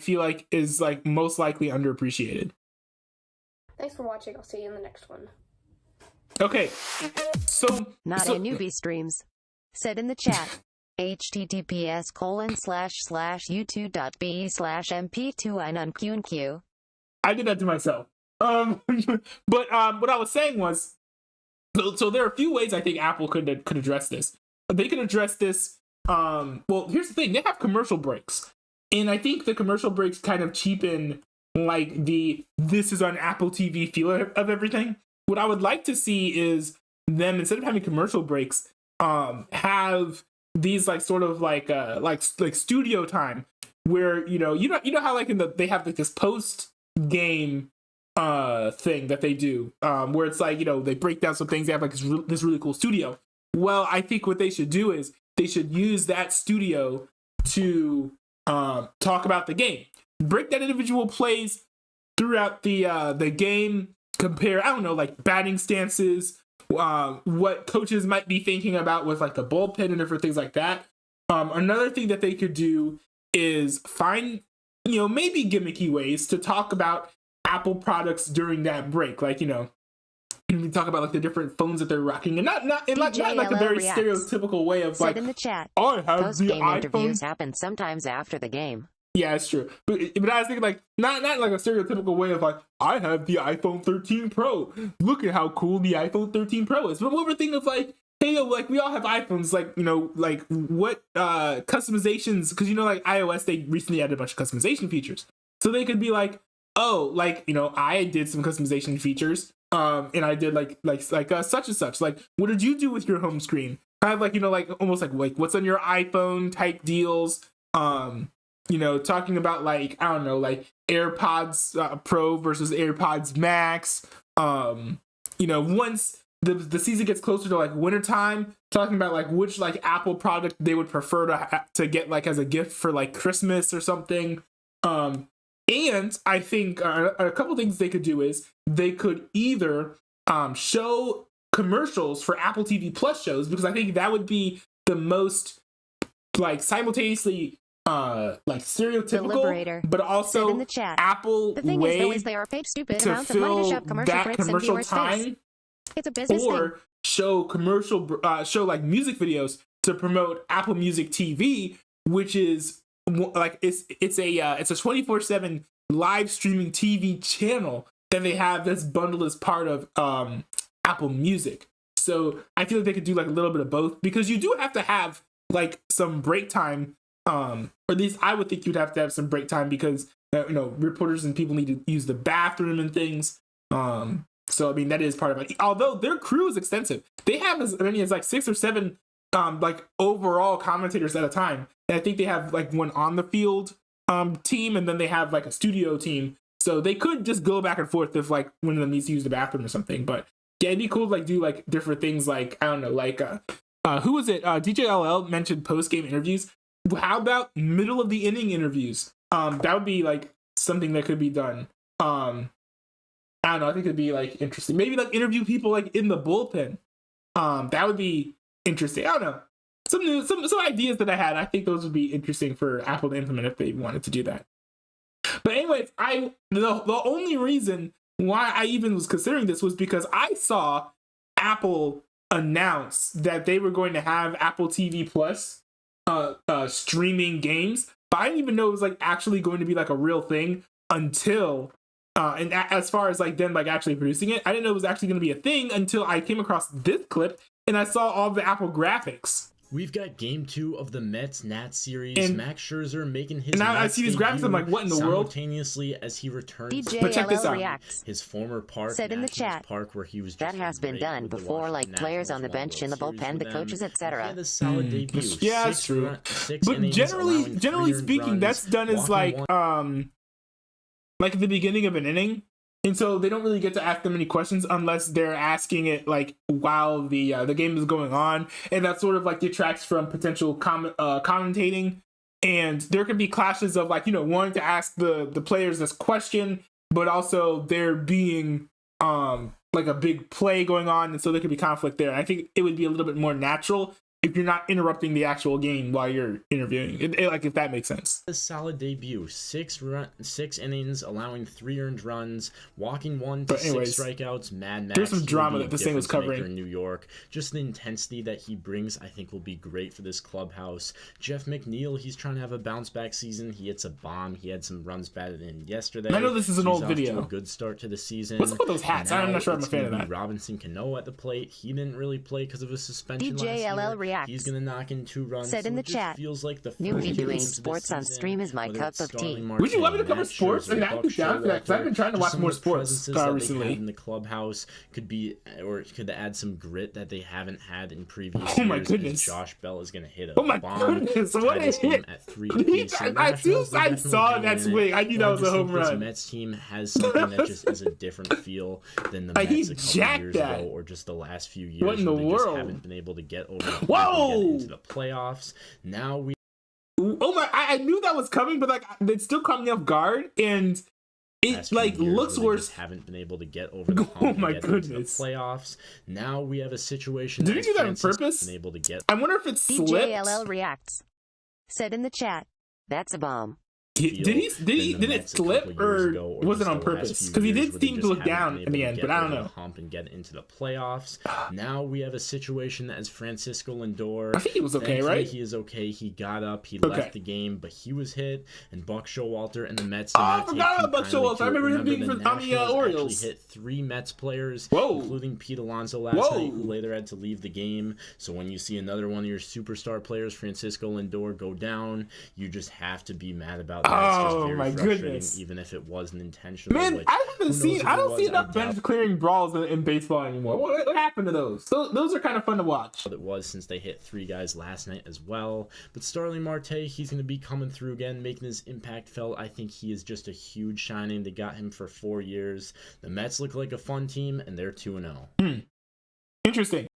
feel like is like most likely underappreciated. Thanks for watching. I'll see you in the next one. Okay, so Not a newbie streams. Said in the chat. https://youtube.be/mp2inunqnq. I did that to myself. But what I was saying was, so there are a few ways I think Apple could address this. They could address this. Well, here's the thing: they have commercial breaks, and I think the commercial breaks kind of cheapen like this is on Apple TV feel of everything. What I would like to see is them, instead of having commercial breaks, have these like sort of like studio time where you know how like they have like this post game thing that they do where it's like, you know, they break down some things, they have like this really cool studio. Well, I think what they should do is they should use that studio to talk about the game, break down individual plays throughout the game, compare, I don't know, like batting stances, what coaches might be thinking about with like the bullpen and different things like that. Another thing that they could do is find, you know, maybe gimmicky ways to talk about Apple products during that break. Like, you know, we talk about like the different phones that they're rocking, and not like a very stereotypical way of like, in the chat. I have the Post-game iPhone. interviews happen sometimes after the game. Yeah, it's true. But I was thinking like not like a stereotypical way of like, I have the iPhone 13 Pro. Look at how cool the iPhone 13 Pro is. But what we're thinking of like, hey, yo, like we all have iPhones, like, you know, like what customizations, because you know, like iOS, they recently added a bunch of customization features. So they could be like, oh, like, you know, I did some customization features. And I did like such and such. Like, what did you do with your home screen? I have like, you know, like almost like what's on your iPhone type deals. You know, talking about like, I don't know, like AirPods Pro versus AirPods Max. You know, once the season gets closer to like wintertime, talking about like which like Apple product they would prefer to get like as a gift for like Christmas or something. And I think a couple things they could do is they could either show commercials for Apple TV Plus shows, because I think that would be the most like simultaneously like stereotypical, but also in the chat. Apple The thing way is, though, is they are paid stupid to amounts of money to fill shove commercial that breaks in commercial viewers' face. time, It's a business thing. or show commercial show like music videos to promote Apple Music TV, which is like it's a 24/7 live streaming TV channel that they have that's bundled as part of Apple Music. So I feel like they could do like a little bit of both, because you do have to have like some break time, or at least I would think you'd have to have some break time, because you know, reporters and people need to use the bathroom and things. So I mean, that is part of it. Although their crew is extensive, they have as many as like 6 or 7 like overall commentators at a time. And I think they have like one on the field team, and then they have like a studio team. So they could just go back and forth if like one of them needs to use the bathroom or something. But yeah, it'd be cool to like do like different things, like, I don't know, like who was it? DJ LL mentioned post-game interviews. How about middle of the inning interviews? That would be like something that could be done. I don't know, I think it'd be like interesting. Maybe like interview people like in the bullpen. That would be interesting. I don't know. Some ideas that I had. I think those would be interesting for Apple to implement if they wanted to do that. But anyways, the only reason why I even was considering this was because I saw Apple announce that they were going to have Apple TV Plus streaming games, but I didn't even know it was like actually going to be like a real thing until and as far as like them like actually producing it, I didn't know it was actually going to be a thing until I came across this clip and I saw all the Apple graphics. We've got Game 2 of the Mets-Nats series. And Max Scherzer making his and now I Mets see these graphics, I'm like, what in the world? simultaneously as he returns DJ But check this LL out. reacts. his former park, Said in the Nationals chat, Park, where he was that just has been great done with the before, like Washington players on the Nationals, bench, in the won World bullpen, Series the with coaches, them. etc. He had a solid debut. Yeah, that's true. But generally speaking, that's done as like at the beginning of an inning. And so they don't really get to ask them any questions unless they're asking it like while the game is going on, and that sort of like detracts from potential commentating. And there could be clashes of like, you know, wanting to ask the players this question, but also there being like a big play going on, and so there could be conflict there. I think it would be a little bit more natural if you're not interrupting the actual game while you're interviewing. Like, if that makes sense. A solid debut. 6 innings, allowing 3 earned runs, walking 1 to But anyways, 6 strikeouts. Mad Max. there's some he will drama be that a this thing was difference maker covering. in New York. Just the intensity that he brings, I think, will be great for this clubhouse. Jeff McNeil, he's trying to have a bounce back season. He hits a bomb. He had some runs batted in yesterday. I know this is an So he's old off to video. a good start to the season. What's up with those hats? I'm not sure I'm a It's fan of gonna be that. Robinson Cano at the plate. He didn't really play because of a suspension DJLL last year. reacts. He's gonna knock in 2 runs. Said in so the it just chat, feels like the "New first me doing games of the sports on season, stream is my whether cup it's of tea." Starling Would you want me to Marte, cover Matt sports? Scherzer, I mean, I'd be Buck down for that, 'cause I've been trying to Showalter, watch some more of the sports, presences that recently. they had in the clubhouse could be, or could add some grit that they haven't had in previous Oh my years, as goodness. Josh Bell is gonna hit a Oh my bomb. goodness, tie what a this game hit. at 3 apiece. So As soon Nationals, as they're I definitely saw hanging that in it. swing, I knew that But was a just home think this run. Mets team has something that just is a different feel than the Like, Mets he a couple jacked years that. ago, or just the last few years. What in the where they just world? haven't been able to get over the hump Whoa! and get into the playoffs. Now we Oh my! I knew that was coming, but like, it still caught me off guard, and it past few like years looks where they worse. just haven't been able to get over the hump Oh and my get into the goodness. playoffs. Now we have a situation. Did he that do that on Francisco's purpose? Been able to get. I wonder if it slipped. DJLL reacts. Said in the chat, "That's a bomb." Did it Mets a slip, couple years or ago, or was it just on the last purpose? few Because he years did where they seem to just look haven't down been in able the to end, get but I don't over the know. hump and get into the playoffs. Now we have a situation that is Francisco Lindor. I think he was okay, Thankfully, right? He is okay. He got up. He Okay. left the game, but he was hit. And Buck Showalter and the Mets. Oh, I forgot about Buck Showalter. I remember him being the on the Nationals Orioles. actually hit 3 Mets players, Whoa. including Pete Alonso last Whoa. night, who later had to leave the game. So when you see another one of your superstar players, Francisco Lindor, go down, you just have to be mad about that. It's just Oh, very my frustrating, goodness. even if it wasn't intentional. Man, Like, I who haven't knows seen. if I it don't was? see enough I bench doubt clearing brawls in baseball anymore. What happened to those? Those are kind of fun to watch. it was, since they hit 3 guys last night as well. But Starling Marte, he's going to be coming through again, making his impact felt. I think he is just a huge shining. They got him for 4 years. The Mets look like a fun team, and they're 2-0. Interesting.